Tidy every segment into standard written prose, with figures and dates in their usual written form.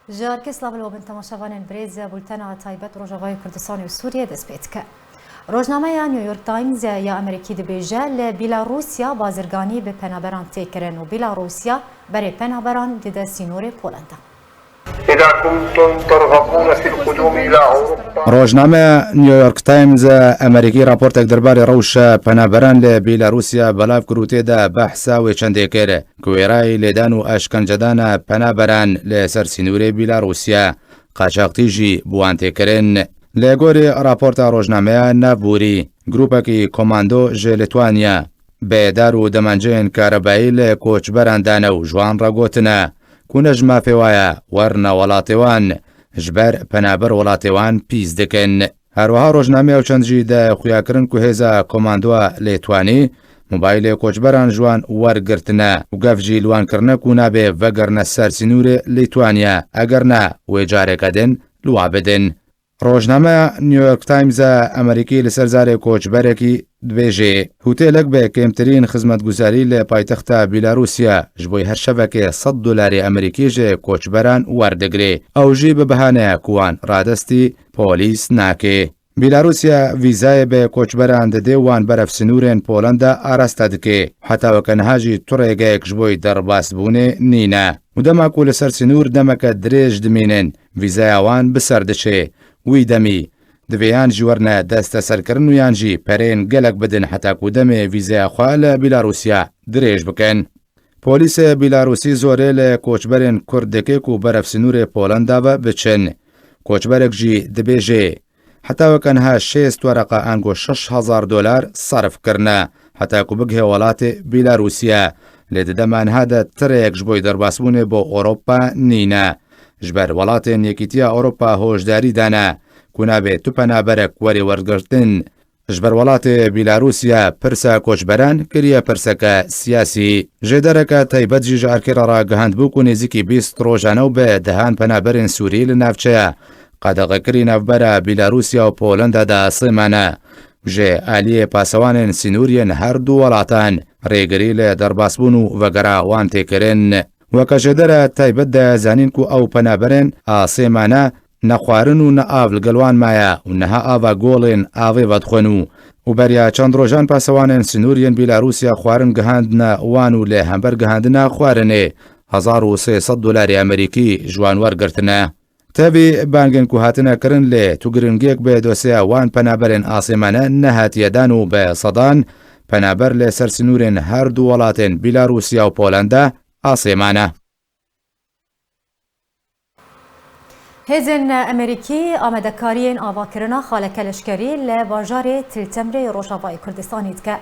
جاركي سلاف الوبن تماشاوان بريز بولتنا تايبت روجاواي كردستان وسوريا دسبيتك روزنامه نیویورک تایمز یا امریکی دبیجه لبیلاروسیا بازرگانی به پنابران تکرن و بیلاروسیا برای پنابران دیده سینور پولندا. إذا كنتم ترغبون في القدوم إلى أوروبا. روزنامه نیویورک تایمز امریکی راپورتک درباره روش پنابران لبیلاروسیا بلاف کروتی ده بحثا و چنده کرده کویرای لیدان و اشکنجدان پنابران لسر سینور بیلاروسیا قاچاقتیجی بوان تکرن. لگوری راپورت روزنامه نبوری گروپکی کماندو جلتوانیا به دارو دمنجین کاربایی لکوچبران دانو جوان را گوتنه کونج مافیوایا ورنا ولاتیوان جبر پنابر ولاتیوان پیز دکن. هروها روزنامه او چندجی ده خویاکرن که هزا کماندو لیتوانی موبایل کوچبران جوان ورگرتنه و گفجی لوان کرنه کونه به وگرنه سرسینور لیتوانیا اگر نه و جاره کدن لوا بدن. روزنامه نیویورک تایمز امریکی لسرزار کوچبرکی دبیجه هوتیلک به کمترین خدمتگزاری لپایتخت بیلاروسیا جبوی هر شبکه $100 امریکی جه کوچبران وردگری او جی به بهانه کوان رادستی پولیس ناکه. بیلاروسیا ویزای به کوچبران ده وان برف سنورن پولندا آراسته دکه حتی وکنهاجی طريقه جبوی در باس بونه نینه و دما کول سر سنور دمک دریج دمینن ویزای وان بسر دشه وی دمی دویان جورنه دست سرکرن و یانجی پرین گلک بدن حتی کودم ویزای خواه بیلاروسیا دریج بکن. پولیس بیلاروسی زوره لکوچبرین کردکه کو برف سنور پولندا و بچن. کوچبرک جی دبیجه حتی وکنها 6 ورقه انگو $6,000 صرف کرنه حتی کو بگه ولات بیلاروسیا لددمان هاده تریک جبوی در باسبونه با اوروپا نینه. جبر ولاتین یکیتیا اوروپا هوشداری دانه کنه به تو پنابرک وری ورگرتن. جبر ولات بیلاروسیا پرسا کوچبران کریه پرسکا سیاسی جدرکا تایبت جی جارکر را گهند بو کنه زیکی 20 روزانو به دهان پنابرین سوری لنفچه قدغه کری نفبره بیلاروسیا و پولندا دا سیمانه جه آلیه پاسوان سینورین هر دو ولاتان ریگری لدرباسبونو وگرا وان تکرن وکه جدره تایبت ده زانین کو او پنابرین آسیمانه نخوارن و نآول گلوان مایا و نها آوا گولین آوی ودخونو و بریا چند روزان پاسوان سینورین بیلاروسیا خوارن گهاند نا وانو له همبر گهاند نا خوارنه $1,300 امریکی جوانوار گرتنه. تابی بانگن کو هاتنه کرن لی تو گرنگیک به دوسیا وان پنابرین آسیمانه نهات یدانو به صدان پنابر لی سرسنورین هر دو ولاتین بیلاروسیا و پولندا آسیمانه. هزن امریکی آمدکارین آواکرنا خالک لشکری لباجار تلتمر روشاوای کردستانی که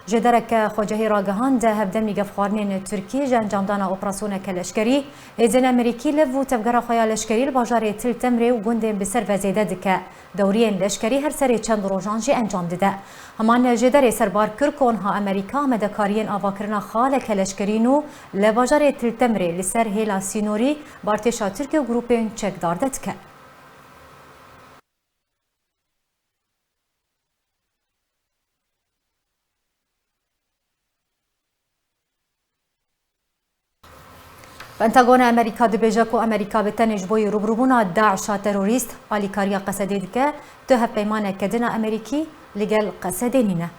جدرک خوجهی راگهان ده هفدن میگف خوارنین ترکی جنجامدان اپراسیون کلشکری هزن امریکی لفو تفگر خویا لشکری لباجار تلتمر و گندن بسر وزیده دکه دورین لشکری هر سری چند روزانجی انجام دده. همان جدر سربار کرکون ها امریکا آمدکارین آواکرنا خالک لشکرینو لباجار تلتمر لسر هیلا سینوری بارتشا ترکی و گروپین چک دارده دکه. پنتاگون امریکا دبیجه کو امریکا بتنج بوی روبروبونا داعش تروریست آلیکاریا قصدی دکه تو هف پیمان کدن امریکی لگل قصدینینه.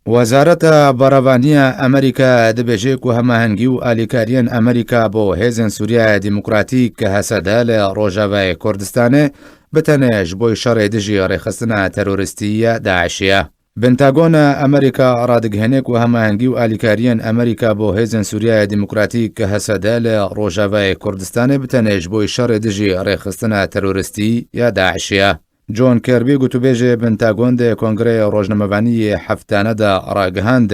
وزارت براوانی امریکا دبیجه کو هماهنگی و آلیکاریان امریکا با هزن سوریه دموکراتیک که حسده لروجاوای کردستانه بتنج بوی شر دجی رخصتنا تروریستی داعشیه. پنتاگون امریکا رادگهنک و هماهنگی و آلیکاریان امریکا با هزن سوریه دموکراتیک که حسده لروجاوای کردستانه بتنج بوی شر دجی رخصتنا تروریستی یا داعشیه. جون کربی گوتو بیجه پنتاگون ده کنگره روزنامه‌وانی هفتانه ده راگهاند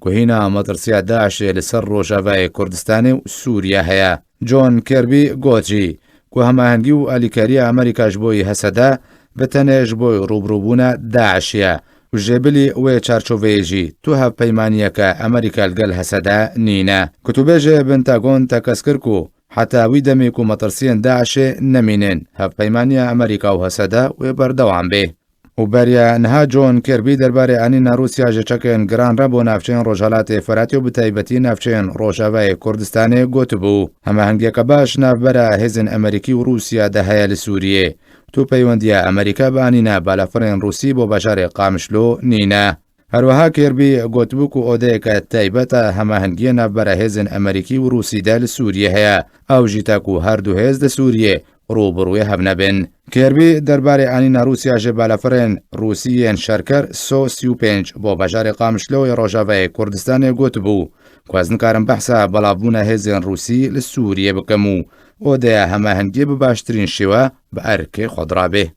که هینا مترسیه داعش لسر روجاوای کردستان و سوریه هیا. جون کربی گوتجی که هماهنگی و آلیکاری امریکا جبوی حسده بتنه جبوی روبروبونه داعشیه و جبلی و چارچوبیجی تو هف پیمانیه که امریکا لگل حسده نینه. کتو بیجه پنتاگون تکسکر کو حتی ویدمی کو مترسین داعش نمینن هف پیمانی امریکا و حسده و بردوان به. و بریا نها جون کربی درباره انینا روسیا جچکن گران ربو نافچین روجالات فراتیو بتایبتی نافچین روجاوای کردستان گوتبو همه هنگی باش نافبره هزن امریکی و روسیا ده هیال سوریه تو پیوندیا امریکا با انینا بالافرین روسی بو بجار قامشلو نینا هروها کربی گوتبو کو اوده که تایبتا همه هنگی نافبره هزن امریکی و روسی دل سوریه هیا او جیتا کو هر دو هزد سوریه روبروی هبنبن کربی درباره انینا روسیا جبالافرین روسیین شرکر سو 35 با بجار قامشلو روجاوای کردستان گوتبو کوازن کارم بحثا بلابون هزین روسی لسوریه بکمو و ده همه هنگی بباشترین شوا به ارک خودرابه.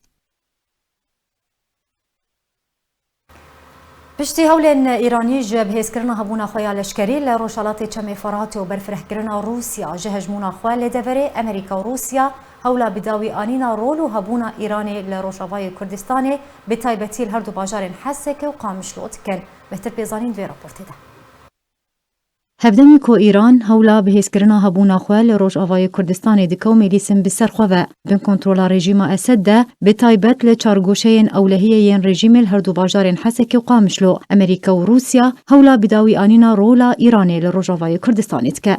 پشتی هولن ایرانی جب هیسکرنا هبونا خویا لشکری لروشالات چمی فرات و برفرهکرنا روسیا جهجمونا خواه لدوره امریکا و روسیا هولا بداوی آنینا رول و هبونا ایرانی لروشاوای کردستان به تایبتی هر دو باجارن حسک و قامشلوت کن بهتر بیزانین دوی راپورتی ده. هفدمی کو ایران هولا به هیسکرنا هبونا خواه لروشاوای کردستان دکو میلیسم بسر خواه بین کنترولا رژیم اسد ده به تایبت لچارگوشین اولهیین رژیم هر دو باجارن حسک و قامشلو امریکا و روسیا هولا بداوی آنینا رولا ایرانی لروشاوای کردستان که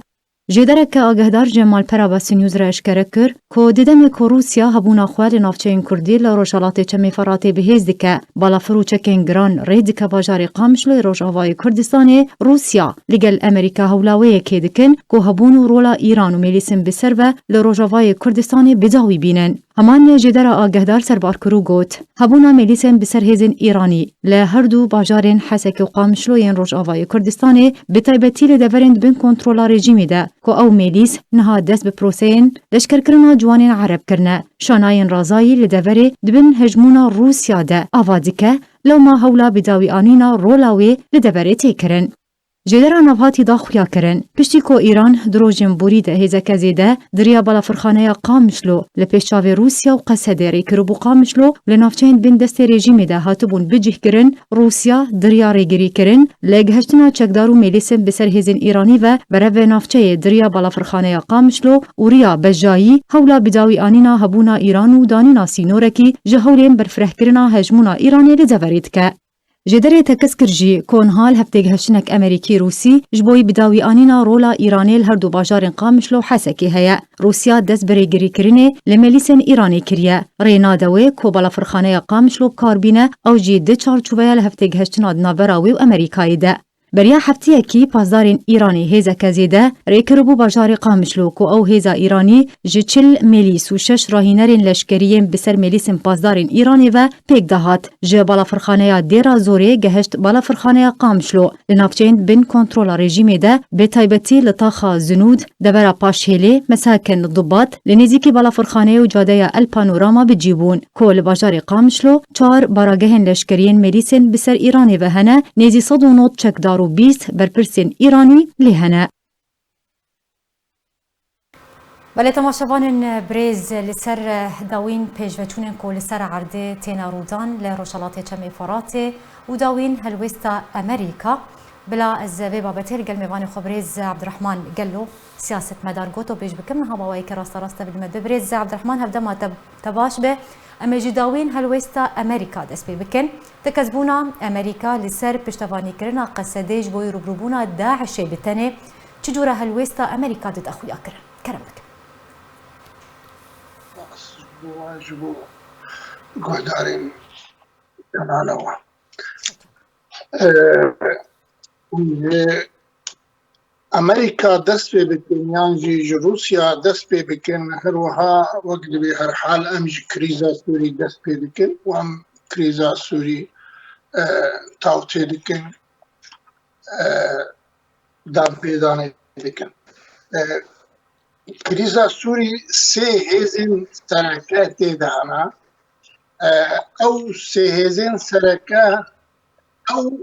جدرک آگهدار جمال پراباس نیوز را اشکره کر که دیدم که روسیا هبونا خواه نافچه کردی لروشالات چمی فراتی بهیز دکه بالا فروچکین گران رید که باجار قامشلوی روشاوای کردستان روسیا لگل امریکا هولاوی که دکن که هبونو رولا ایران و میلیسم بسر و لروشاوای کردستان بداوی بینن. همان جدر آگهدار سربار کرو گوت هبونا میلیسم بسر هزین ایرانی لهر دو باجارن حسک و قامشلوین روشاوای کردستان به تایبتی لدورند بین کنترولا رژیمی ده که او میلیس نها دست به پروسین لشکر کرنا جوانین عرب کرنه شاناین رازایی لدوره دبن هجمونا روسیا ده آوادی که لو ما هولا بداوی آنینا رولاوی لدوره تی کرن. جدر نوهاتی دا خویا کرن پشتی که ایران دروجن بوری ده هزک زیده دریا بالا فرخانه قامشلو لپیشاو روسیا و قصده ریکربو قامشلو لنافچین بین دست رژیمی ده هاتبون بجه کرن روسیا دریا ریگری کرن لگهشتنا چکدارو میلیسم بسر هزین ایرانی و برو نافچه دریا بالا فرخانه قامشلو وریا بجایی هولا بداوی آنینا هبونا ایران و دانینا سینورکی جهولین برفره کرنا هجمونا ایرانی لزورید که جدره تکس کرجی کون حال هفته هشتنک امریکی روسی جبوی بداوی آنینا رولا ایرانی هر دو باجارن قامشلو حسکی هیا روسیا دست بری گری کرنه لملیسن ایرانی کریه رینا دوی کو بالا فرخانه قامشلو کاربینه او جی ده چارچوبه هفته هشتناد نابراوی و امریکایی ده بریا هفته کی پاسدارین ایرانی هزا کزیده ریکربو باجار قامشلو کو او هزا ایرانی جچل میلیس و 6 راهینرین لشکریین بسر میلیسن پاسدارین ایرانی و پیک دهات ج بالا فرخانه دیرا زوری گهشت بالا فرخانه قامشلو لنافچین بن کنترول رژیم ده به تایبتی لطاخا زنود دورا پاشهلی مساکن ضباط لنزیکی بالا فرخانه و جاده الپانوراما بجیبون کو باجار قامشلو 4 باراگهن لشکریین میلیسن بسر ایرانی و هنه نزی صد و نوت چکدار و 20 برپرسین ایرانی لهنه. بله تماشاوان بریز لسر داوین پیشوچونن کو لسر عرضه تینا رودان لروشالات چمی فراته و داوین هلوستا امریکا بلا از به بابتر گل میوان خبریز عبدالرحمن گلو سیاست مدار گوتو بیش بکم ها باوی که راست بالمد بریز عبدالرحمن هفته ما تباش به اما جداوین هلوستا امریکا دست بی بکن تکذبونا امریکا لسر پشتوانی کرنا قصدیج بوی روبروبونا داعش بتنه چجورا هلوستا امریکا دد اخویا کرم بکن واجبو قدرين كنانوا امريكا دست بكن يعني روسيا دست بكن هروها وقت بهر حال امج كريزا سوري دست بكن وام كريزا سوري تاوتي بكن دام بيدانه بكن كريزا سوري سي هزين سركات دانا او سي هزين سركات او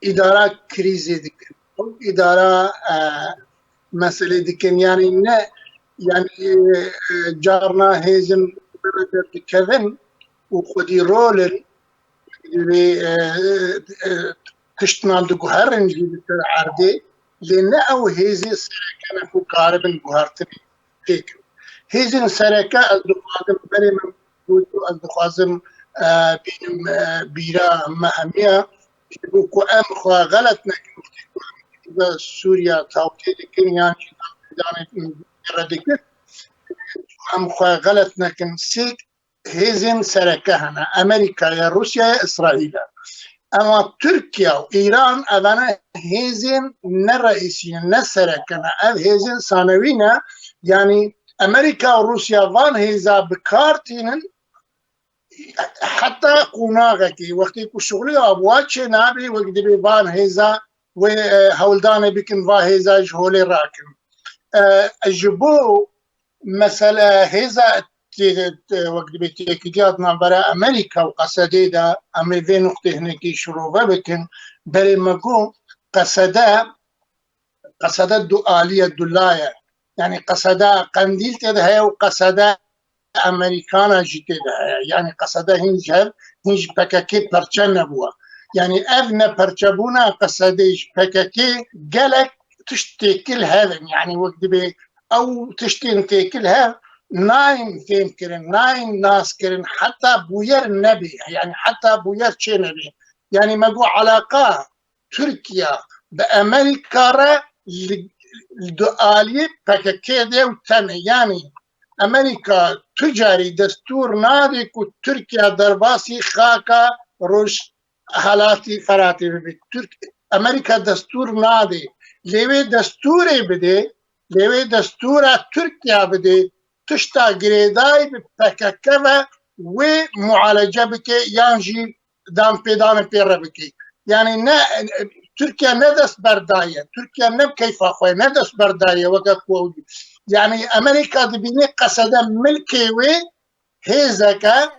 اداره كريزي دكن او اداره مسألة دكن يعني نه يعني جارنا هزين كذن وخدي رول كشتنا دقهرن جيبت عردي لأن أو هزين سركة نكو قاربن بهارتني فيك هزين سركة أصدقائم بري من بودو أصدقائم بين بيرا مهمية وكو أم خوا غلط نكن سوريا تاوتي لكن يعني ردك أم خوا غلط نكن سيك هزم سركهنا أمريكا يا روسيا يا إسرائيل اما تركيا وإيران أبنا هزم نرئيسين نسركنا أب هزم ثانوينا يعني أمريكا وروسيا وان هزا بكارتين حتى قناغتي وقتی کو شغلی آبوات چه نابی وقتی بان هزا و هولدان بکن و هزا جهول راکن جبو مثلا هزا وقتی بتیکیات نبرا امریکا و قصده دا امی وی نقطه هنکی شروع بکن بری مگو قصده دعالیه دلایه يعني قصده قنديل تده وقصده امريكانا جيتي يعني قصده هنج بكاكي برچن نبوه يعني اذن برچبونا قصديش بكاكي قالك تشتكل هذا يعني وقت بي او تشتكل هذا ناين فين كرن ناين ناس كرن حتى بوير النبي يعني حتى بوير شي نبي يعني ما قو علاقه تركيا بامريكا الدؤالي بكاكي دي وتاني يعني امریکا تجاری دستور نادی کو ترکیا درباسی خاکا روش حالاتی فراتی ببید امریکا دستور نادی لیوی دستوری بده لیوی دستورا ترکیا بده تشتا گریدای بپککه و معالجه بکه یانجی دام پیدان پیره بکه يعني تركيا ندس برداية تركيا نب كيف أخوي ندس برداية وكاكو يعني أمريكا دبيني قصدا ملكي هيزكا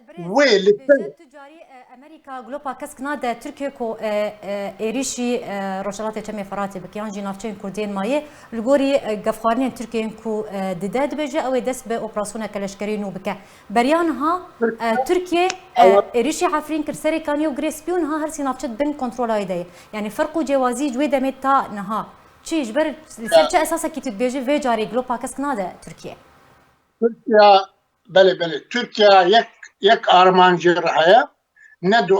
تجاري امريكا جلوبا كسكنا ده تركيا كو ايريشي روشلات تشمي فراتي بكيان جي نافچين كردين ماي الغوري غفخارنين تركيا كو دداد بيجي او دس باوبراسيون كلاشكرينو بك بريانها تركيا ايريشي عفرين كرسري كانيو غريسبيون ها هرسي نافچت بن كنترول ايدي يعني فرقو جوازي جوي دمتا نها تشي جبر سيرچ اساسا كي تبيجي في جاري جلوبا كسكنا ده تركيا بله تركيا یک آرمانجی رهایا ندو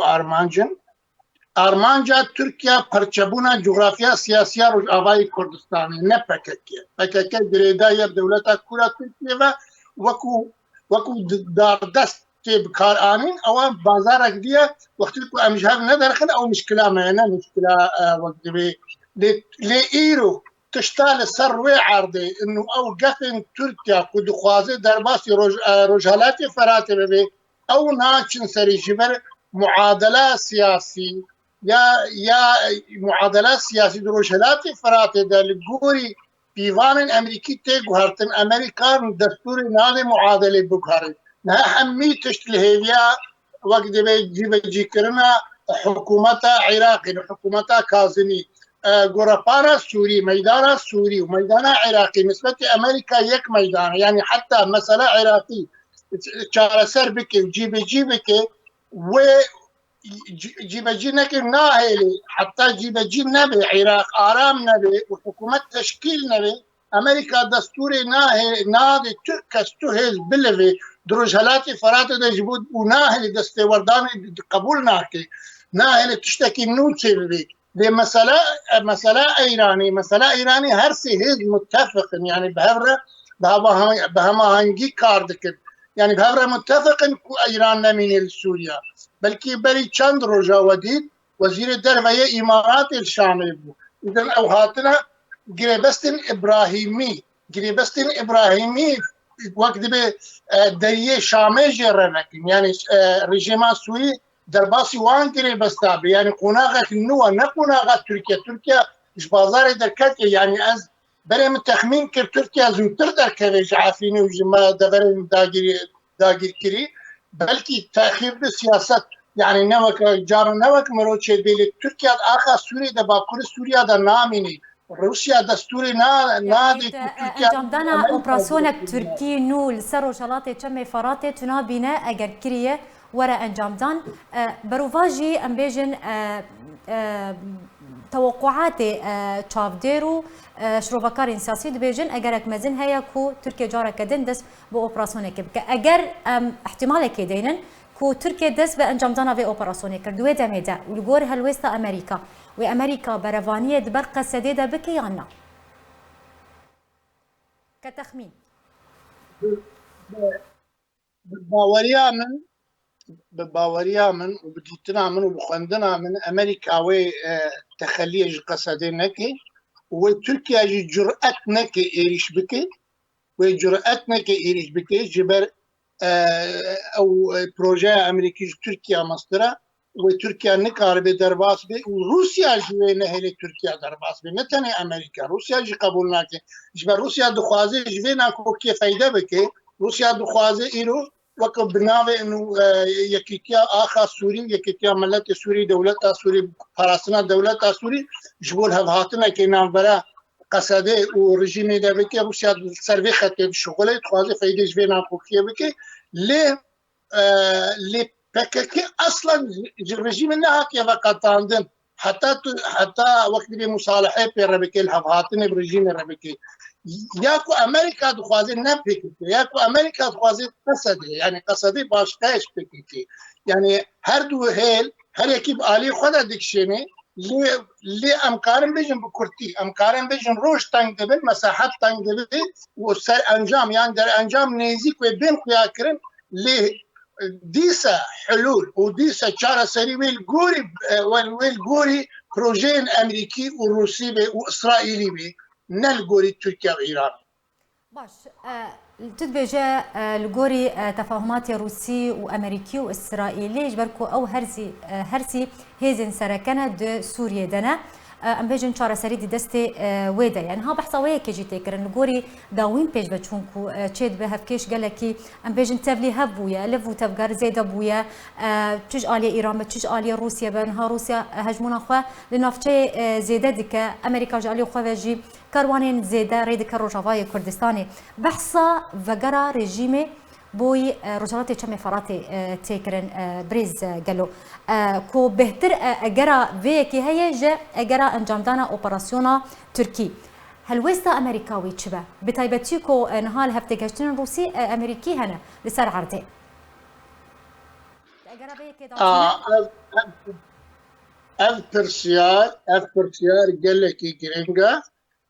آرمانجا ترکیه پرچبونا جغرافیا سیاسیا روش آوای کردستانی نه پککیه گریدای دولتا کورا ترکیه و وکو داردست که بکار آنین او بازارک دیه وقتی که امجهر ندارخن او مشکله معنی مشکله وقتی بی لی تشتال سر وی عرضه انه او قفن ترکیه که دخوازه در باسی روجهالات فراته ببی او ناچن سری جبر معادله سیاسی یا معادله سیاسی دروشلات فراته در گوری دیوان امریکی تی گوهرتن امریکان دستور ناد معادله بگهرد نه همی تشتل هیویا وقت جی کرنا حکومت عراقی حکومت کاظمی غورپانا سوري ميدان سوري وميدان عراقي نسبة أمريكا يك ميدان يعني حتى مسألة عراقي چارەسەر بکە و جیبەجی بکە و جیبەجی نەکە ناهێڵێ حتا جیبەجی نەبێ عێراق ئارام نەبێ و حکوومەت تشکیل نەبێ ئەمریکا دەستورێ نادێ کەس تو هێز بلەوێ درۆژهەلاتی فەراتە دەجبوت و ناهێڵێ دەستێوەردانی قبول ناکێ ناهێڵێ تشتێکی نوچێ ببێ لێ مەسەلە ئەیرانی هەرسێ هێز متفقن يعني بهەماهەنگی کار دەکرد يعني بهذا متفق ايران نميني لسوريا بلكي بري چند روجا وديد وزير الدربية امارات الشامل بو اذا او هاتنا گريبستن ابراهيمي وقت به دريه شامل جرنكن يعني رژیم سوري درباسي وان گريبستا يعني قناغه نو نه قناغه تركيا مش بازار دركت يعني از برای تخمین کرد ترکیه زودتر در کویج عافینی و جمع دبرن داگیر کری بلکی تأخیر به سیاست يعني نوک جار نوک مروچه بیلی ترکیه آخر سوریه دا باکور سوریه دا نامینی روسيا دستوري نادي انجام دانا اوبراسيون تركي نو لسر روجالاتي تشمي فراتي تنابينا اگر كريه ورا انجام دان بروفاجي امبيجن توقعات تشافديرو شروفكارين سياسي دبيجن اگر مزن هيا كو تركيا جارة كدن دس بو اوبراسيون كبك اگر احتمال كدينن كو تركيا دست بانجام دانا في اوبراسيوني كردوي دميدا والجور هلويستا امريكا وامريكا برفانيه دبرقه سديده بكيانا كتخمين بالباوريا من وبديتنا من وبخندنا من امريكا تخليه قصدينكي وتركيا جرأتنا كإيريش بكي وجرأتنا كإيريش بكي جبر او بروجي امريكي تركيا مصدره وتركيا نكار بدرباس بي وروسيا جوي نهل تركيا درباس بي نتني امريكا روسيا جي قبولنا كي جبر روسيا دخوازي جوي ناكو كي فايده بكي روسيا دخوازي ايرو وقت بناوي انه يكيكيا اخا سوري يكيكيا ملت سوري دولة سوري فراسنا دولة سوري جبول هاتنا كي نامبرا قصده ورژیمی ده بکی روسیا سروی خطی شغله خوازه فایده جوی ناکوکیه بکی لی پککی اصلا رژیم نه که وقتاندن حتی وقتی به مصالحه پر بکی الهاتنه برژیم ربکی یاکو امریکا دخوازه نه بکی یاکو امریکا دخوازه قصده یعنی قصده باشتاش بکی یعنی هر دو هل هر یکی عالی خود دکشنه لی امکارم بیشن بکرتی امکارم بیشن روش تنگ دبل مساحت تنگ دبل و سر انجام یعنی در انجام نزیک و بین خویا کرن لی دیسا حلول و دیسا چاره سری ویل گوری پروژه امریکی و روسی و اسرائیلی بی نل گوری ترکیه و ایران باش تدبجة الجوري تفاهمات روسي وامريكي واسرائيلي جبركو او هرسي هيزن سركنه دو سوريا دنا ام بيجن شارع سريدي دستي ويدا يعني ها بحصاويه كيجي تكرن الجوري داوين بيج بتشونكو تشيد بهفكيش قالكي ام بيجن تبلي هبويا لفو تبقر زيد ابويا تج الي ايران تج الي روسيا بنها روسيا هجمونا خو لنفتي زيده دك امريكا جالي خواجي كاروانين زيده ريد روجافاي كردستاني بحصا فقرا ريجيمي بوي رجالاتي كم فراتي تيكرن بريز قالوا كو بهتر اجرا فيكي هي جا اجرا انجام دانا اوبراسيونا تركي هل ويستا امريكاوي تشبه بتايبتيكو نهال هفتي كشتن روسي امريكي هنا لسر عرضي اجرا فيكي افرسيار قال لك جرينجا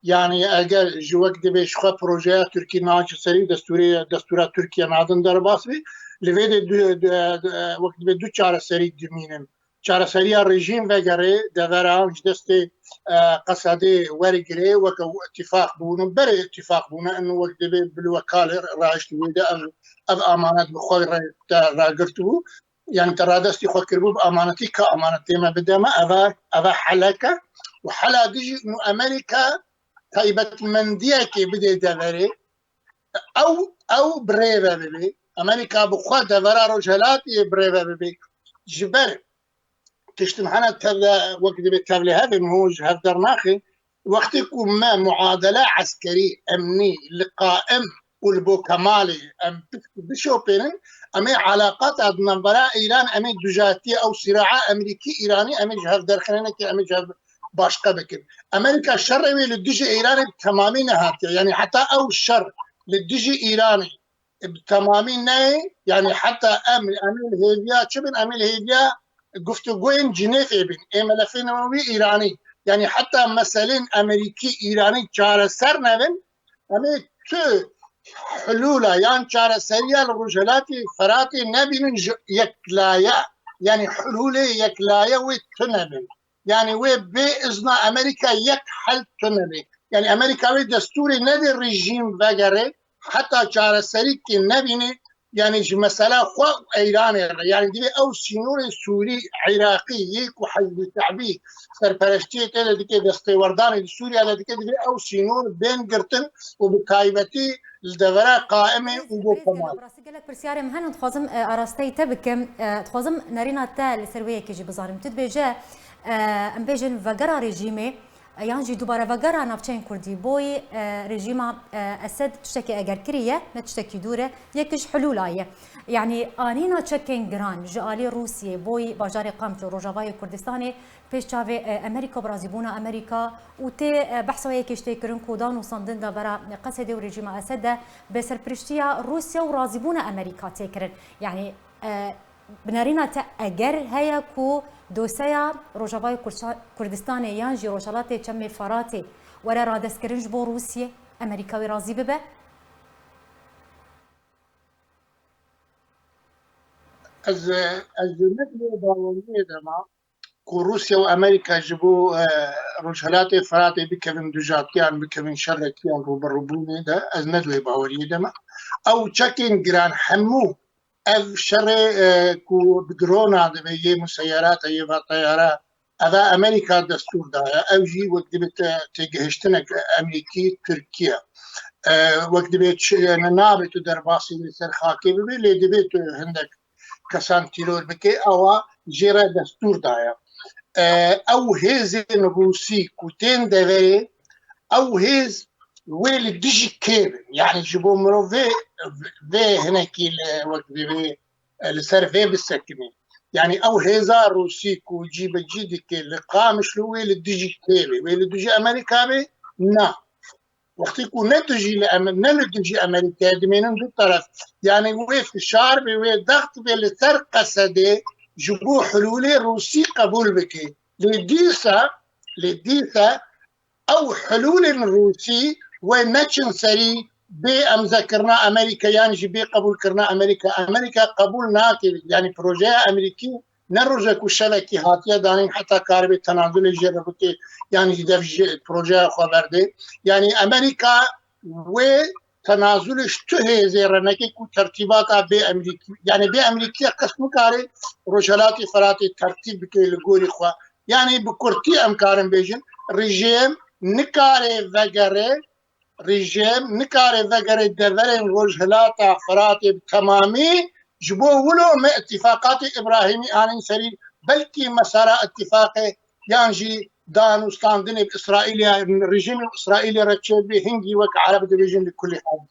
يعني اگر جو وقت بهش خو پروژه ترکی ناچ سری دستورات ترکیه نادن در باسبی لوید وقت به دو چاره سری دمینن چاره سری رژیم وگره دوران دست قصده ورگره وک اتفاق بونن بر اتفاق بونه انه وقت به بالوکاله راجت ويدا اب امانات بخوي راغرتو يعني ترادستي خو كربو امانتي كامانتي ما بدما ابا حلقه وحلا ديجي انه امريكا تايبت منديه كي بدي دبري او بريفا ببي امريكا بخوا دبرا رجلات بريفا ببي جبر تشتمحنا تبدا وقت بتبلي هذا موج هفدر ناخي وقت يكون ما معادله عسكري امني لقائم والبو كمالي ام بشوبين امي علاقات ادنبرا ايران امي دجاتي او صراع امريكي ايراني امي هفدر خلينك امي باشقه بكن امريكا الشر للدجي ايراني بتمامين هاتي يعني حتى او الشر للدجي ايراني بتمامين يعني حتى امل هيفيا شبن امل هيفيا گفتگوین جنیف ابن ملفی نووی ایرانی يعني حتى مثلا امريكي ايراني چاره سر نبن اما تو حلولا يعني چاره سريا لرجلاتي فراتي نبين يكلايا يعني حلول يكلايا وتنبن يعني وي بإذن أمريكا يك حل تنبي يعني أمريكا وي دستوري ندي الرجيم وغيره حتى چاره سري كي نبيني يعني مثلا خو ايران يعني دي او سينور سوري عراقي يك وحزب شعبي سرپرستی ته دي دستوردان سوريا دي او سينور بين قرتن وبكايبتي الدوره قائمه وبكمال براسي قالك برسياري مهن تخوزم اراستي تبكم تخوزم نارينا تال سرويه كيجي بزارم تدبيجا ام بيجن فقرا ريجيمي يانجي دوباره وقرا نافچين كردي بوي رژيما اسد تشتكي اگر كريه نتشتكي دوره يكش حلولايه يعني انينا تشكين جران جالي روسيا بوي باجاري قامت روجافاي كردستاني بيش تشافي امريكا برازيبونا امريكا وتي بحثوا يكش تيكرن كودان وصندن دا برا قصدي ورژيما اسد بسر برشتيا روسيا ورازيبونا امريكا تيكرن يعني بنارينا تا اگر هيا كو دوسيا روجافاي كردستان يانجي روجالاتي تشمي فراتي ورا رادس كرنج بو روسيا امريكاوي راضي ببه از نقل باورية دما كو روسيا وامريكا جبو رجالات فراتي بكفن دجاتيان بكفن شركيان روبربوني دا از ندوي باورية دما او تشكين جران حمو اف شر كو بدرونا دبي مسيرات اي طيارات هذا امريكا دستور دا او جي وقت بت تجهشتنك امريكي تركيا وقت بت نابت درباسي سرخاكي ببي لي دبيت عندك كسان تيرور بكي او جيرا دستور دايا او هيز روسي كوتين دبي او هيز ويل ديجي كيبل يعني جيبوا مرو في هناك وقت بي السيرفي بالسكنين يعني او هيزا روسي كو جيب جيدك اللقاء مش لو ويل ديجي كيبل ويل ديجي امريكا بي نا وقت يكون نتجي امريكا دمين دو طرف يعني وي في الشعر وي ضغط بالسرقه دي جبو حلول روسي قبول بكي لديسا او حلول روسي ونشن سري بأم ذكرنا امريكا يعني جبي قبول كرنا امريكا قبول ناكي يعني بروجي امريكي نرجع كشلكي هاتيا دانين حتى كاربي تنازل جربتي يعني جدف بروجي خبردي يعني امريكا و تنازلش تو زيرنكي كو ترتيبات بامريكي يعني بامريكا قسم كاري رجالاتي فراتي ترتيب كي الغوري خو يعني بكرتي امكارن بيجن ريجيم نكاري فقري دفرين رجلاتا فراتب تمامي جبو ولو ما اتفاقات ابراهيمي آنين سري بلكي مسارة اتفاق يانجي دانو ستاندني بإسرائيل الرجيم الإسرائيلي رتشبي هنجي وك عرب ديفيجن لكل حاجة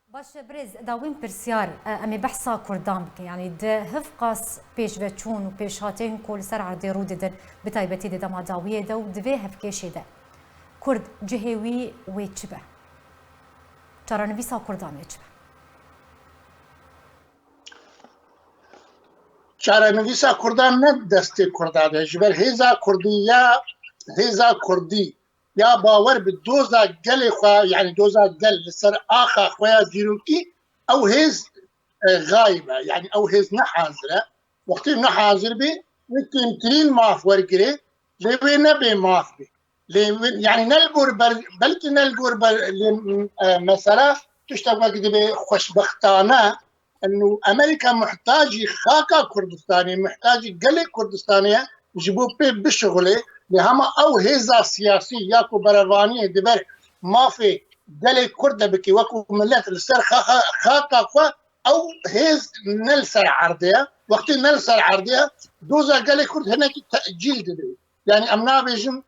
باش بريز داوين برسيار امي بحثا كردان بك يعني ده هفقاس بيش بتشون وبيش هاتين كل سرعة دي روددن بتايبتي ده ما داوية ده ودفي هفكيشي ده كرد جهوي ويتشبه ترى نبيسا كردان يتشبه چاره نویسا کردان نه دسته کردان جبر هیزا کردی یا باور به دوزا گل خوا يعني دوزا گل لسر آخا خویا دیروکی او هیز غایبه يعني او هیز نحاضره وقتی نحاضر بی وكين ترين ماف ورقري لوي نبي ماف بي يعني نلقور بلكي نلقور مثلا تشتغل كده خوشبختانه انه امريكا محتاجه خاكا كردستاني محتاجه قلق كردستانيه جيبوا بشغله لهما او هيزا سياسي ياكو بروانيه دبر ما في قلق كرد بكي وكو ملات السر خاكا او هيز نلسر عرضيه وقت نلسر عرضيه دوزا قلق كرد هناك تاجيل دبي يعني امنا بيجم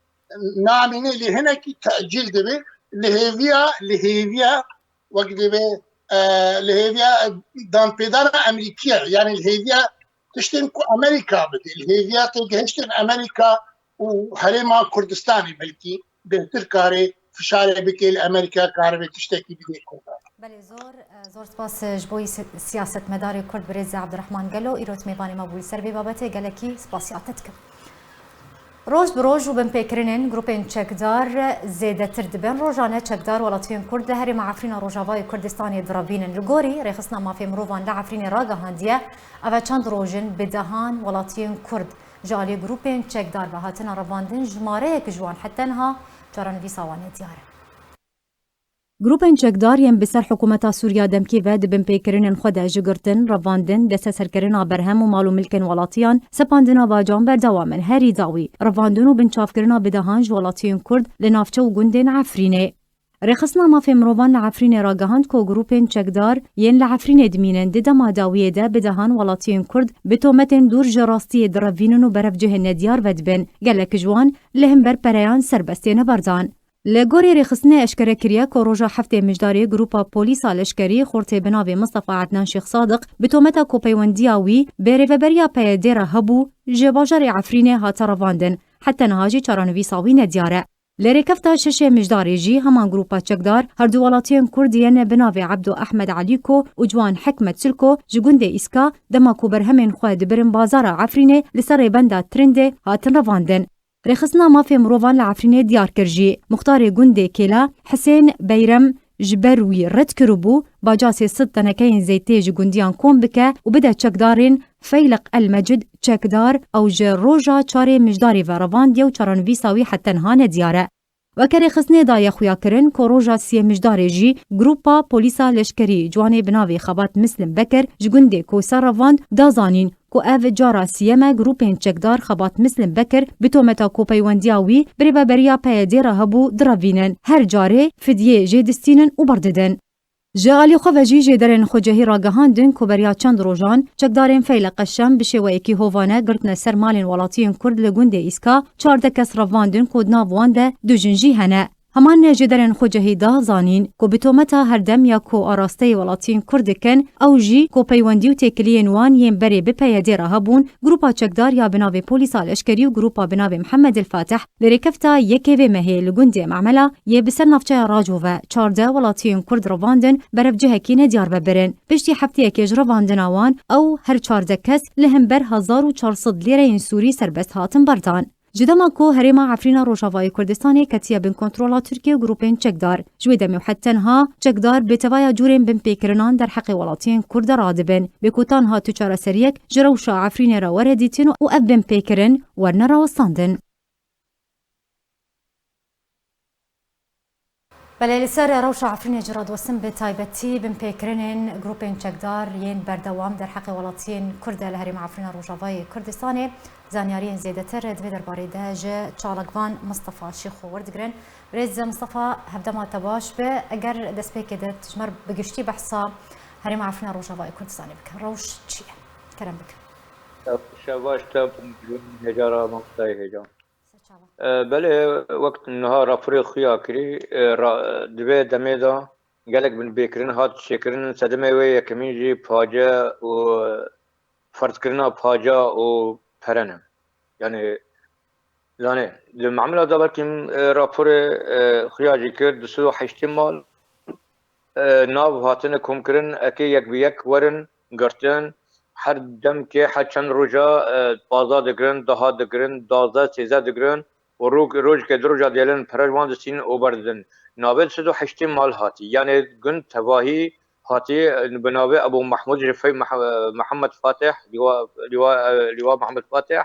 ناميني اللي هناك تاجيل دبي لهيفيا وقت دبي الهيفيا دان بيدانا امريكيه يعني الهيفيا تشتن امريكا بدي الهيفيا تجهشتن امريكا وحريما كردستاني بلكي بهتر كاري في شارع بكي الامريكا كاري تشتكي بدي كردستان بله زور سپاس جبوی سیاست مداری کرد برز عبدالرحمن گلو ایروت میبانی مبول سر بی بابته گلکی سپاسیاتت کم روز بروج و بن پیکرینن گروپین چکدار زیده ترد بین روزانه چکدار ولاتفین کرد هری معفرین روجاوای کردستانی درابینن لگوری ریخصنا مافی مروان لعفرین راگه هندیه او چند روزن بدهان ولاتفین کرد جالی گروپین چکدار و هاتنا رواندن جماره یک جوان حتی انها جارن وی ساوانه دیاره گروپن چکداریم بسر حکومت سوریا دمکی و دبن پیکرین خود جگرتن رواندن دست سرکرین برهم و مالو ملکن ولاتیان سپاندنا و جان بردوامن هری داوی رواندن و بنچافکرین بدهانج ولاتیان کرد لنافچه و گندن عفرینه رخصنا ما في مروان لعفرين راجهاند كو جروبين چکدار ين لعفرين دمينن دما داويه ده بدهان ولاتين كرد بتومتن دور جراستي درافينن و برف جهن ديار ودبن گلک جوان لهم بر پریان سربستين بردان لگوری رخصنه اشکره کریا که روژا هفته مجداری گروپا پولیسا لشکری خورته بناوی مصطفى عدنان شیخ صادق بتومتا کو پیوندیاوی بری و بریا پیدیره هبو جباجر عفرینه هاتا رواندن حتی نهاجی چارانوی ساوی ندیاره. لرکفتا شش مجداری جی همان گروپا چکدار هر دو ولاتین کردین بناوی عبدو احمد علیکو و جوان حکمت سلکو جگونده ایسکا دماکو برهمین خواه برن بازار عفرینه لسر بنده ترنده هاتن رواندن. رخصنا مافی مروان لعفرینه دیار کرجی مختار گونده کلا حسین بیرم جبروی رد کربو باجاسی صد تنکین زیتی جگوندیان کن بکه و بده چکدارین فیلق المجد چکدار او روژا چاره مجداری و روان دیو چارانوی ساوی حتی نهان دیاره. وکر خسنه دای خویا کرن که روژا سی مجداری جی گروپا پولیسا لشکری جوانه بناوی خبات مسلم بکر جگونده کوسا روان دازانین که او جارا سیما گروپین چکدار خبات مسلم بکر بتومتا کو پیوندیاوی بریبا بریا پیدیره هبو دراوینن هر جاره فدیه جیدستینن و برددن. جالی خوجی جدرن خوجهی راگهاندن کوبریا چند روزان چکدارن فیل قشم بشه و یکی هوانه گرتن سرمالین ولاتین کرد لگونده ایسکا 14 کس رواندن کود ناوانده دو جنجی هنه همان جدرن خوجهی دا زانین کو بتومتا هر دم یا کو آراسته ولاتین کردکن او جی کو پیوندی و تکلین وان یم بری بپیدی هبون گروپا چکدار یا بناوی پولیسا لشکری و گروپا بناوی محمد الفاتح لرکفتا یکی و مهی لگونده معملا یه بسر نفچه راجو و 14 ولاتین کرد رواندن برف جهکین دیار ببرن پشتی هفته اکیج رواندن آوان او هر 14 کس لهم بر 1400 لیره سوری سربست هاتن بردان. جدما کو هریما عفرینا روشاوای کردستانی کتیا بین کنترولا ترکیه و گروپین چکدار جویدمی حتنها چکدار بتوایا جورین بین پیکرنان در حق ولاتین کرد رادبن بکوتان ها تچار سریک جروشا عفرین را وردیتین و اف بین پیکرن ورن را وستاندن. بله لسر روشا عفرین جراد وسم بتایبتی بین پیکرنین گروپین چکدار ین بردوام در حق ولاتین کرد لهریما عفرینا روشاوای کردستانی زانیارین زیادتر دوی درباره ده جه چالقوان مصطفى شیخ وردگرن رئیس مصطفى هبدما تباش به اگر دست پیک ده تجمر بگشتی بحثا هریم عفنا روجاوای کردستانی بکن روش چیه؟ کرم بکن شواش تاب هجارة مقطعي هجام بله وقت النهار افريقيا كري دبي دميدا قالك من بيكرين هات شكرين سدمي ويا كميجي بحاجة و فرض كرنا بحاجة و پرنم یعنی لانه المعامله دا بلکیم راپور خیاجی کرد 208 مال ناو هاتن کم کرن اکی یک بیک ورن گرتن هر دم که هر چند روزا بازا دگرن ده دگرن 12 13 دگرن و روز که روزا دیلن پرجوان دستین اوبردن ناو 208 مال هاتی یعنی گن تواهی هاتی بناوی ابو محمود رفی محمد فاتح لواء محمد فاتح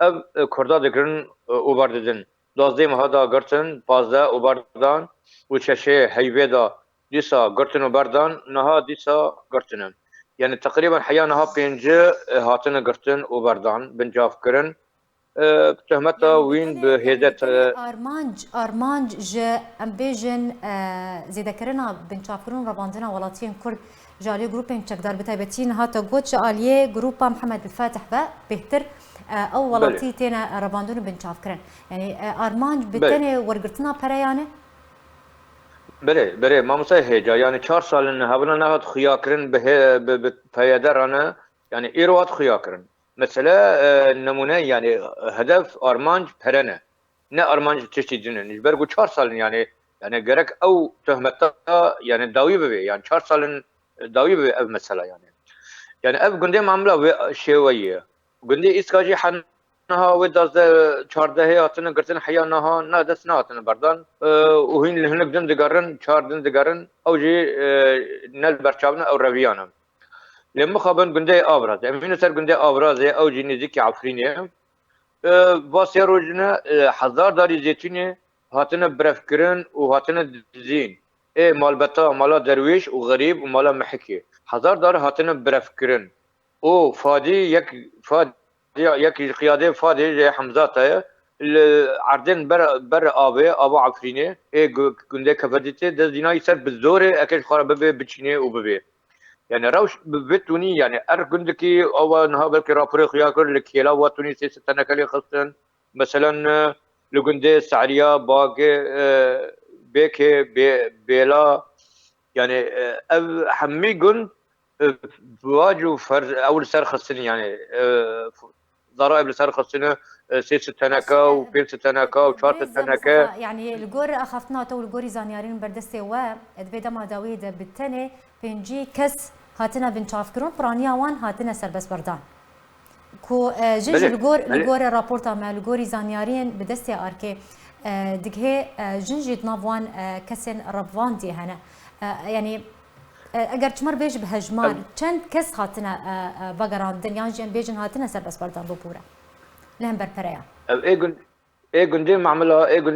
اب کردا دکرن اوبردن 12 ماه دا گرتن 15 اوبردان و چشه هیوه دا دیسا گرتن اوبردان نها دیسا گرتنن یعنی تقریبا حیا نها 5 هاتن گرتن اوبردان بنجاف کرن تهمتا وين بهيدت ارمانج ج ام بيجن زيدا كرنا بنشافرون رباندنا ولاتين كرد جالي جروبين تشكدار بتايبتين هاتا جوتش اليه جروبا محمد الفاتح با بهتر او ولاتي تينا رباندون بنشاف كرن يعني ارمانج بتني ورقتنا بريانه بله ما مسای هجا يعني 4 سال هبنا نهات خيا كرن به پیادرانه يعني ایروات خيا كرن مثلا نمونه يعني هدف ارمانج پرنه نه ارمانج تشتي جنن برگو 4 سال يعني جرك او تهمتا يعني داوي به يعني 4 سال داوي به مثلا يعني اف گنده معامله شويه گنده اسکاجي حنها وداز 14 هاتن گرتن حيانها نا دس ناتن بردان وهين اللي هنك دن دقرن 4 دن دقرن او جي نل برچابنا او رويانا لما خابن گنده آبراز امين سر گنده آبراز او جي نزيك عفرينيه واسيا روجنا حزار داري زيتوني هاتن برفكرن وهاتن زين اي مالبتا مالا درويش وغريب ومالا محكي حزار دار هاتن برفكرن او فادي يك قياده فادي زي حمزه عردن بر ابو عفريني اي گنده كفديته دزينا يسر بالزور اكيد خرابه بچينه وببي يعني روش بتوني يعني ارجندكي او نها بلكي رابوري خياكر لكيلا واتوني سي ستنكلي خصن مثلا لجندي سعريا باقي بيكي بيلا يعني حمي جند بواجو فرز اول سر خصني يعني ضرائب لسر خصنا 6 تنكا و 5 تنكا و 4 تنكا يعني الجور اخفتنا تو الجوري زانيارين بردستي و ادبيدا ما داويد بالتني بنجي كس هاتنا بنشافكرون برانيا وان هاتنا سربس بردان كو جيج الجور الرابورتا مع الجوري زانيارين بدستي اركي دقه جنجي نافوان كسن ربوان دي هنا يعني اگر چمر بیش به هجمان چند کس هاتنا بگران دنیا جن بیجن هاتنا سر بس بردان بپورا لهم برپریا گنده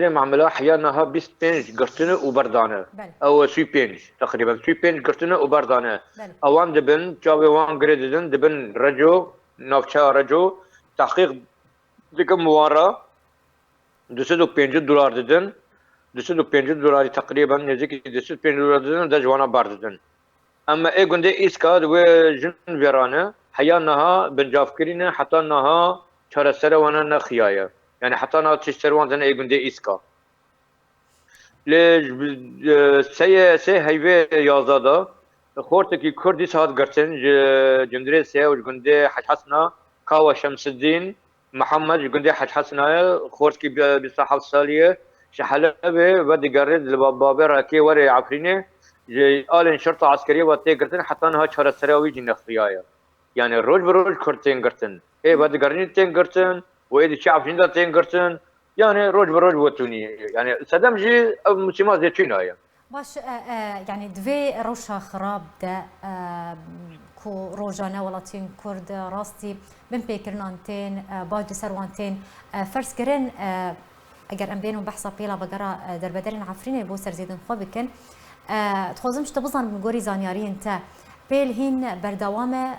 معامله حیانها 25 گرتنه و بردانه او 35 تقریبا 35 گرتنه و بردانه اوان دبن جاوی وان گریدن دبن رجو نافچا رجو تحقیق دکم موارا $250 ددن $250 تقريبا نزيك $250 ددن دا جوانا بارددن اما گنده ایسکا و جن ویرانه حیانها بنجاف کرینه حتی انها چهارسره وانا نخیایه يعني حتى انا تشتروان دنا گنده ایسکا ل سه هیوه یازادا خورت کی کردی ساعت گرتن جندری سه و گنده حج حسنا کاوا شمس الدین محمد گنده حج حسنا خورت کی 27 سالیه شحله و دیگرد لبابا راکی ور عفرینه آلن شرطه عسكريه واتي قرتن حتى انها شهر سراوي جن خيايا يعني روج بروج كرتين قرتن اي بعد قرنين تين قرتن وايد الشعب جندا تين قرتن يعني روج بروج وتوني يعني صدام جي مسيما زيتونايا باش يعني دوي روشا خراب دا كو روجانا ولاتين كرد راستي بن بيكرنانتين باج سروانتين فرس كرن اگر ام بينو بحثا بيلا بقرا دربدرين عفرين بو سرزيدن خو بكن تخوزم شتا بزن من گوری زانیاری انتا پیل هین بردوام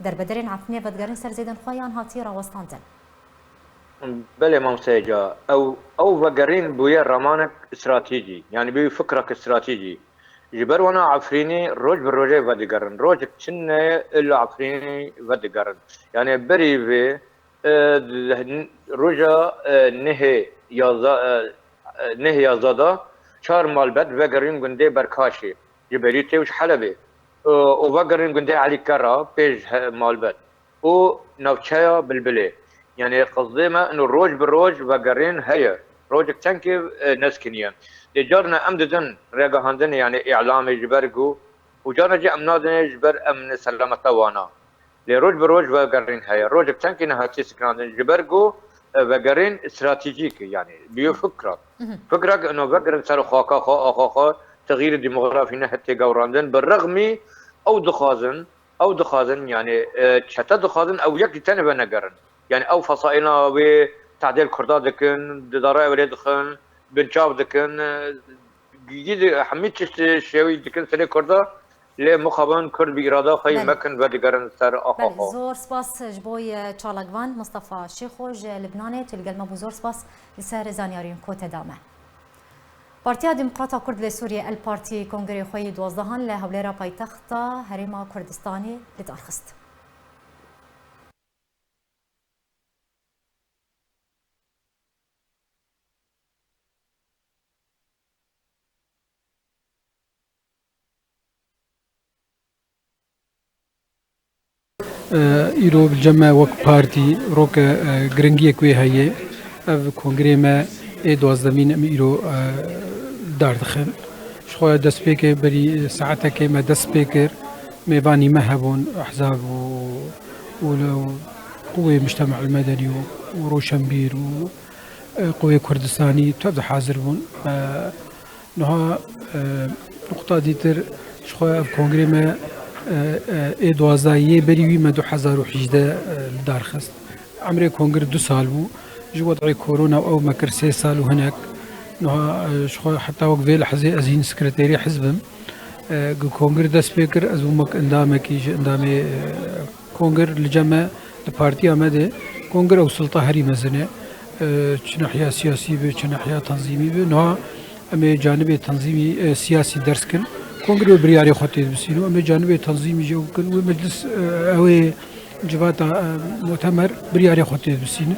دربدرین عفنیه ودگرین سرزیدن خویان هاتی راوستاندن بله ممسيجا او وقرين بويا رمانك استراتيجي يعني بي فكرك استراتيجي جبر وانا عفريني روج بالروجي ودقرن روج كنا الا عفريني ودقرن يعني بري في روجا نهي يازادا چهار مالبت وگرین گنده برکاشی جبریتی وش حلبه و وگرین گنده علی کرا پیش مالبت و نوچایا بلبله يعني قصدي ما انه روج بالروج وقرين هي روج تنكي نسكنيا جارنا امددن ريغا هندن يعني اعلامي جبرقو وجارنا جي امنادن جبر امن سلامة وانا لروج بالروج وقرين هي روج تنكي نهاتي سكنان جبرقو وقرين استراتيجيك يعني بيو فكرة انه وقرين سارو خاكا تغيير الديموغرافي حتى قوراندن بالرغم او دخازن يعني شتا دخازن او يك تنبه نقرن يعني او فصائلنا بتعديل كردات دكن ضرائب ولي دخن بنشاف دكن جديد حميت شوي دكن سنه كردا ل مخابن كرد باراده خي مكن ودقرن سر اخو زور سپاس جبوي تشالغوان مصطفى شيخوج لبناني تلقى المبو زور سپاس لسر زانيارين كوت دامه بارتيا ديمقراطا كرد لسوريا البارتي كونغري خوي 12 لهوليرا بايتختا هريما كردستاني لتارخست ایرو بالجمع وک پارتی روک گرنگی کوی هیه او کنگره ما ای دوازدمین ایرو داردخن شخواه دست پیکر بری ساعته که ما دست پیکر میوانی مهبون احزاب و قوة مجتمع المدني وروشنبير وقوة كردستاني تبدأ حاضر بون نها نقطة ديتر شخواه في كونغري ما ای دوازدهیه بریوی ما 2018 دارخست عمره کنگر 2 سال بو جو وضع كورونا او مكر 3 سال وهناك نها شخو حتى وقفي لحظه ازين سكرتيري حزبم كونگر دست بكر ازومك اندامك يجي اندامي كونگر لجمع البارتي امده كونگر او سلطه هري مزنه ناحيه سياسي به ناحيه تنظيمي به نها ام جانب تنظيمي سياسي درس كن كونغري برياري خطي بسينو أما جانب تنظيمي جو كن ومجلس أو جبهة مؤتمر برياري خطي بسينو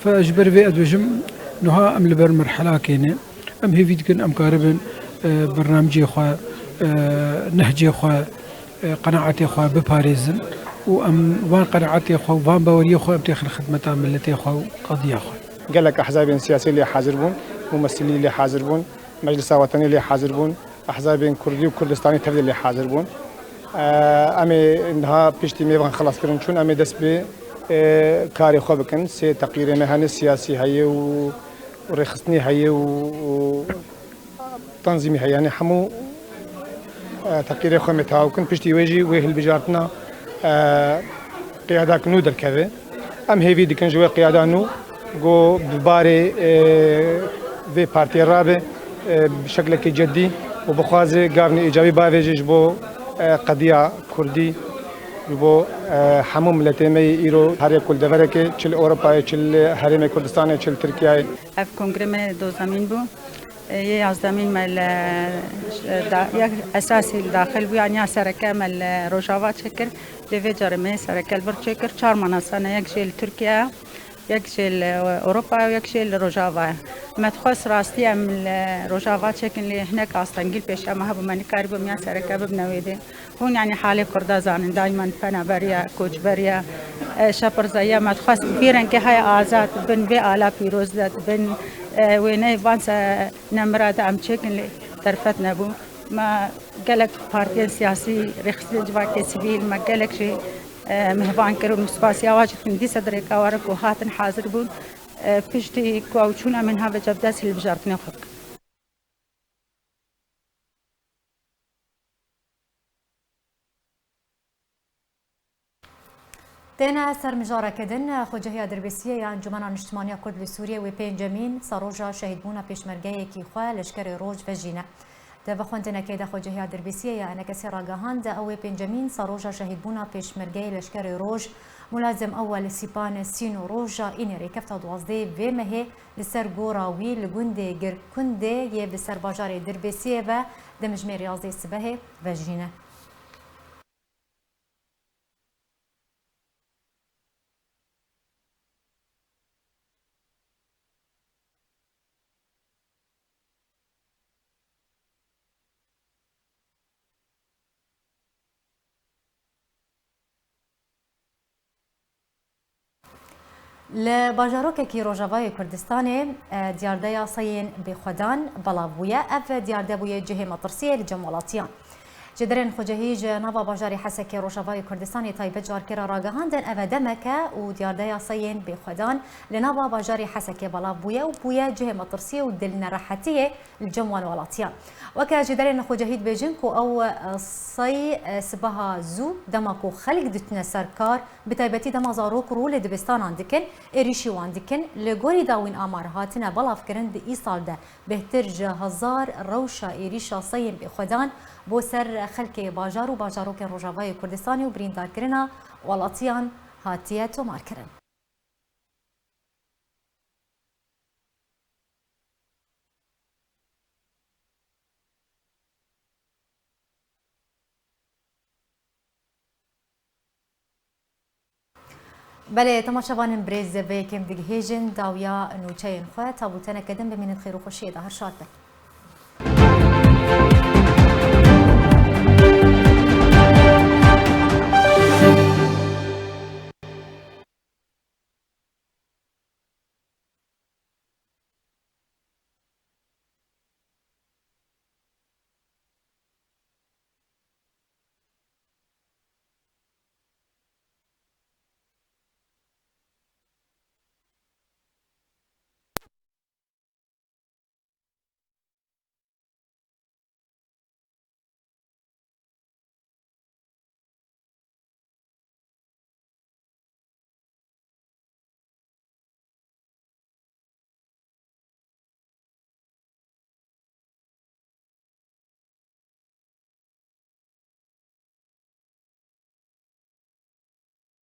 فأجبر في أدوجم نها أم لبر مرحلة كينه أم هيفيد كن أم قاربن برنامجي خوا نهجي خوا قناعتي خوا بباريزن وأم وان قناعاتي خو وان باوري خو أمتخن خدمة ملتي خو قضية خو. قال لك أحزاب سياسية اللي حاضر بون، ممثلين اللي حاضر بون، مجلس وطني اللي حاضر بون، أحزاب كردي وكردستاني تبدي اللي حاضر بون. أمي إنها بيشتي ميبغن خلاص كرن شون أمي دس بي كاري خو بكن سي تقرير مهني سياسي هي ورخصني هي وتنظيمي هي يعني حمو تقرير خو متاو كن بيشتي ويجي ويهل بجارتنا قيادة كنو دركبه ام هيفي دكن جوا قيادة نو جو بباري في بارتي الرابع بشكل جدي وبخوازي قابني ايجابي باويجيش بو قضية كردي بو حمو ملتيمي ايرو هر كل دفركي چل اوروبا چل حرم كردستان چل تركيا اف کنگره دو زمین بو یه از زمین مل یک اساسی داخل بو یعنی سرکه مل روجاوا چکر لیوی جرمه سرکه البر چکر 4 مناصنه یک جیل ترکیه یک جیل اروپا و یک جیل روجاوا متخصص راستی ام روجاوا چکن لی هناك استنجيل پیش ما هب من کارب میا سرکه بنویده هون یعنی حال کرد زان دائما فنا بریا کوچ بریا شپر زیا متخصص بیرن که های آزاد بن به اعلی پیروز داد بن ويني فانس نمرات عم تشكل طرفت نبو ما قالك بارتي سياسي رخص جواكي سبيل ما قالك شيء مهبان كرو مسباسيا واجد من دي صدرك وارك وهاتن حاضر بون بيشتي كواوچونا منها بجبداس اللي بجارتني خك تينا سرمجارة كدن خوجهيا دربسية انجمن اجتماعية كرد لسوريا و بنجامين ساروجا شهيد بونا بيشمرگه كي خوا لشكر روج فجينا ده بخوندنا كده خوجهيا دربسية انا كسي راگهان ده او بنجامين ساروجا شهيد بونا بيشمرگه لشكر روج ملازم اول سيبان سينو روجا اني ركفتا دوازده و مه لسر گوراوي لگونده گر كنده يه بسر باجار دربسية و دمجمه رياضي سبه فجينا لباجاروكي روجاوای کردستان دیارده سین بخدان بلاویه اف دیارده بوی جهه مطرسیه لجمالاتیان جدرن خوجهیج نوا باجاری حسک روجاوای کردستان تایب جارکر راگهاندن اف دمکه و دیارده سین بخدان لنوا باجاری حسک بلاویه و بوی جهه مطرسیه و دل نراحتیه لجمالاتیان وكا جدرن خوجهید بجنکو او صي سبها زو دماكو خلق دتنا سركار بتايبتي دما زاروك رول دبستان عندكن اريشي واندكن لغوري داوين امار هاتنا بلاف كرن دي ايصال ده بهتر جهزار روشا اريشا صيم بخدان بو سر خلق باجار و باجاروك روجاوای كردستاني و بريندار كرنا ولاتيان هاتيه تومار كرن بله تماشاوان بريز بكم دقهيجن داويا نوچين خو تابوتنا كدم بمن الخير وخشيه ده هر شاطه